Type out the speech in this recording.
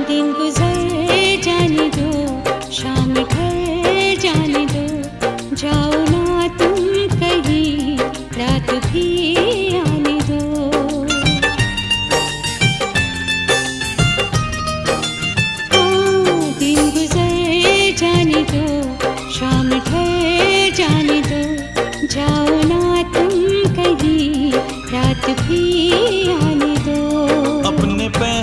दिन गुजर जाने दो, शाम ढल जाने दो, जाओ ना तुम कहीं, रात भी आने दो। हाँ, दिन गुजर जाने दो, शाम ढल जाने दो, जाओ ना तुम कहीं, रात भी आने दो। अपने पैर